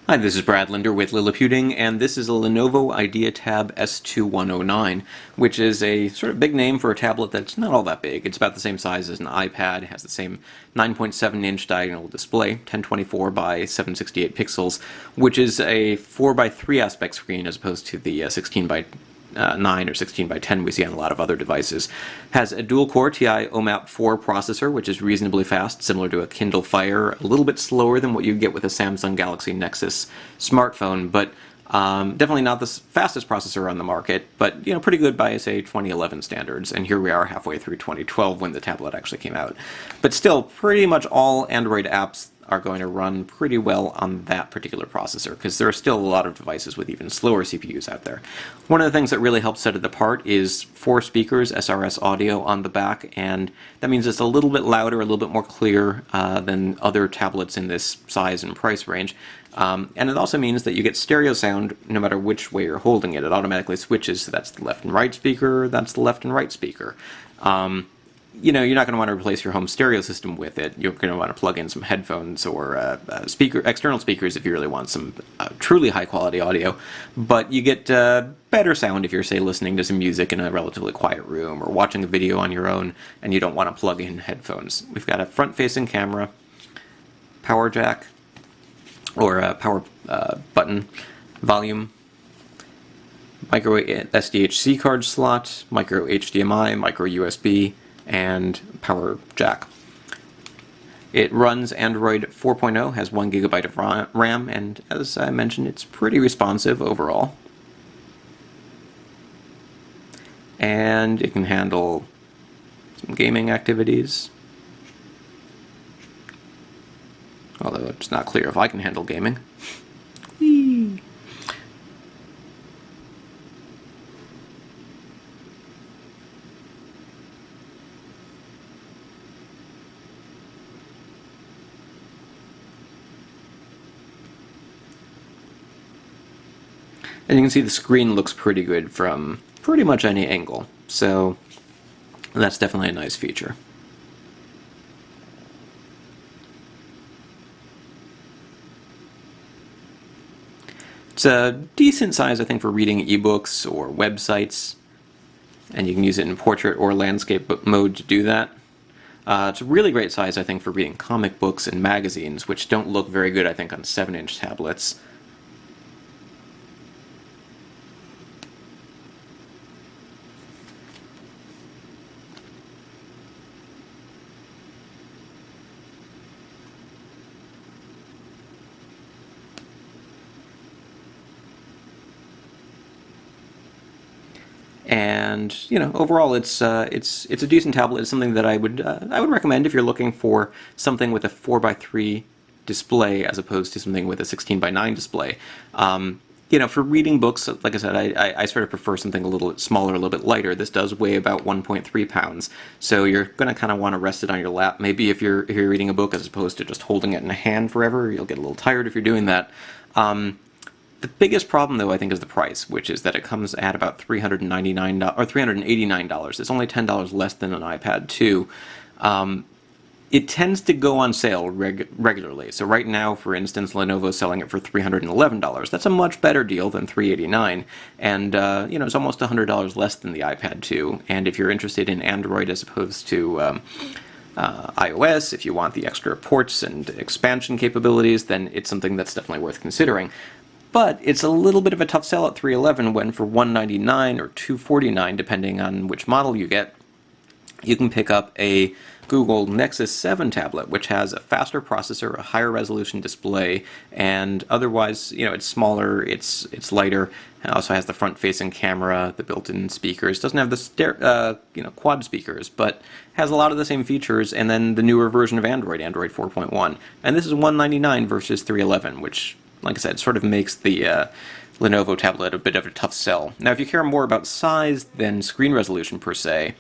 Hi, this is Brad Linder with Liliputing, and this is a Lenovo IdeaTab S2109, which is a sort of big name for a tablet that's not all that big. It's about the same size as an iPad, it has the same 9.7-inch diagonal display, 1024 by 768 pixels, which is a 4 by 3 aspect screen as opposed to the 16 by 9 or 16 by 10 we see on a lot of other devices. Has a dual-core TI OMAP 4 processor, which is reasonably fast, similar to a Kindle Fire, a little bit slower than what you get with a Samsung Galaxy Nexus smartphone, but definitely not the fastest processor on the market, but pretty good by, say, 2011 standards, and here we are halfway through 2012 when the tablet actually came out. But still, pretty much all Android apps are going to run pretty well on that particular processor, because there are still a lot of devices with even slower CPUs out there. One of the things that really helps set it apart is 4 speakers, SRS audio on the back, and that means it's a little bit louder, a little bit more clear than other tablets in this size and price range. And it also means that you get stereo sound no matter which way you're holding it. It automatically switches, so that's the left and right speaker, that's the left and right speaker. You're not going to want to replace your home stereo system with it. You're going to want to plug in some headphones or external speakers if you really want some truly high-quality audio. But you get better sound if you're, say, listening to some music in a relatively quiet room or watching a video on your own and you don't want to plug in headphones. We've got a front-facing camera, power jack, or a power button, volume, micro SDHC card slot, micro HDMI, micro USB, and power jack. It runs Android 4.0, has 1 GB of RAM, and as I mentioned, it's pretty responsive overall. And it can handle some gaming activities, although it's not clear if I can handle gaming. And you can see the screen looks pretty good from pretty much any angle, so that's definitely a nice feature. It's a decent size, I think, for reading ebooks or websites, and you can use it in portrait or landscape mode to do that. It's a really great size, I think, for reading comic books and magazines, which don't look very good, I think, on 7-inch tablets. And overall, it's a decent tablet. It's something that I would recommend if you're looking for something with a 4 by 3 display as opposed to something with a 16 by 9 display. For reading books, like I said, I sort of prefer something a little bit smaller, a little bit lighter. This does weigh about 1.3 pounds, so you're going to kind of want to rest it on your lap. Maybe if you're reading a book as opposed to just holding it in a hand forever, you'll get a little tired if you're doing that. The biggest problem, though, I think, is the price, which is that it comes at about $399 or $389. It's only $10 less than an iPad 2. It tends to go on sale regularly. So right now, for instance, Lenovo is selling it for $311. That's a much better deal than $389, and it's almost $100 less than the iPad 2. And if you're interested in Android as opposed to iOS, if you want the extra ports and expansion capabilities, then it's something that's definitely worth considering. But it's a little bit of a tough sell at $311 when for $199 or $249, depending on which model you get, you can pick up a Google Nexus 7 tablet, which has a faster processor, a higher resolution display, and otherwise, it's smaller, it's lighter. It also has the front-facing camera, the built-in speakers. Doesn't have the quad speakers, but has a lot of the same features. And then the newer version of Android 4.1, and this is $199 versus $311, which, like I said, sort of makes the Lenovo tablet a bit of a tough sell. Now, if you care more about size than screen resolution per se,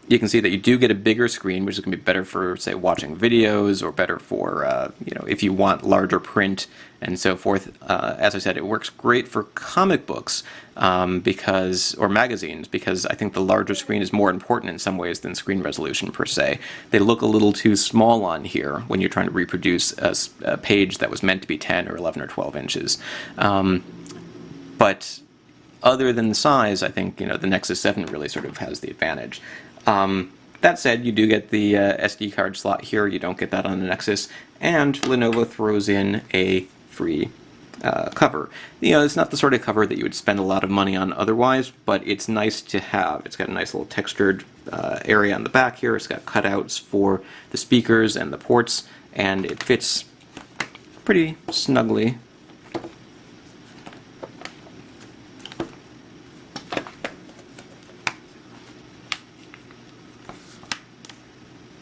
you can see that you do get a bigger screen, which is going to be better for, say, watching videos, or better for, if you want larger print and so forth. As I said, it works great for comic books or magazines, because I think the larger screen is more important in some ways than screen resolution per se. They look a little too small on here when you're trying to reproduce a page that was meant to be 10 or 11 or 12 inches. But other than the size, I think the Nexus 7 really sort of has the advantage. That said, you do get the SD card slot here. You don't get that on the Nexus, and Lenovo throws in a free cover. It's not the sort of cover that you would spend a lot of money on otherwise, but it's nice to have. It's got a nice little textured area on the back here. It's got cutouts for the speakers and the ports, and it fits pretty snugly.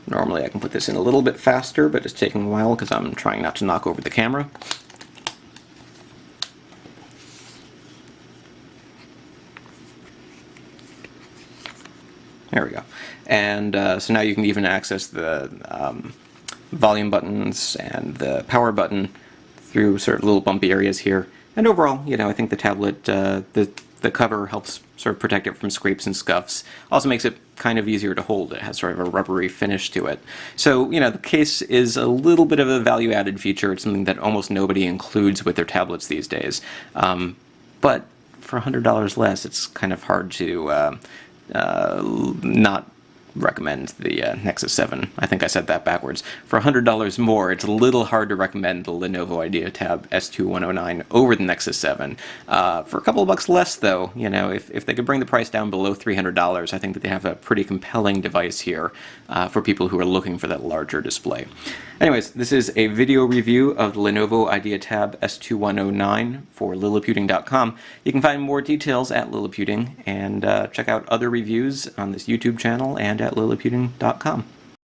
Normally I can put this in a little bit faster, but it's taking a while because I'm trying not to knock over the camera. There we go. And so now you can even access the volume buttons and the power button through sort of little bumpy areas here. And overall, I think the tablet, the cover helps sort of protect it from scrapes and scuffs. Also makes it kind of easier to hold. It has sort of a rubbery finish to it. So, the case is a little bit of a value-added feature. It's something that almost nobody includes with their tablets these days. But for $100 less, it's kind of hard to not recommend the Nexus 7. I think I said that backwards. For $100 more, it's a little hard to recommend the Lenovo IdeaTab S2109 over the Nexus 7. For a couple of bucks less, though, if they could bring the price down below $300, I think that they have a pretty compelling device here for people who are looking for that larger display. Anyways, this is a video review of the Lenovo IdeaTab S2109 for Liliputing.com. You can find more details at Liliputing, and check out other reviews on this YouTube channel and at Liliputing.com.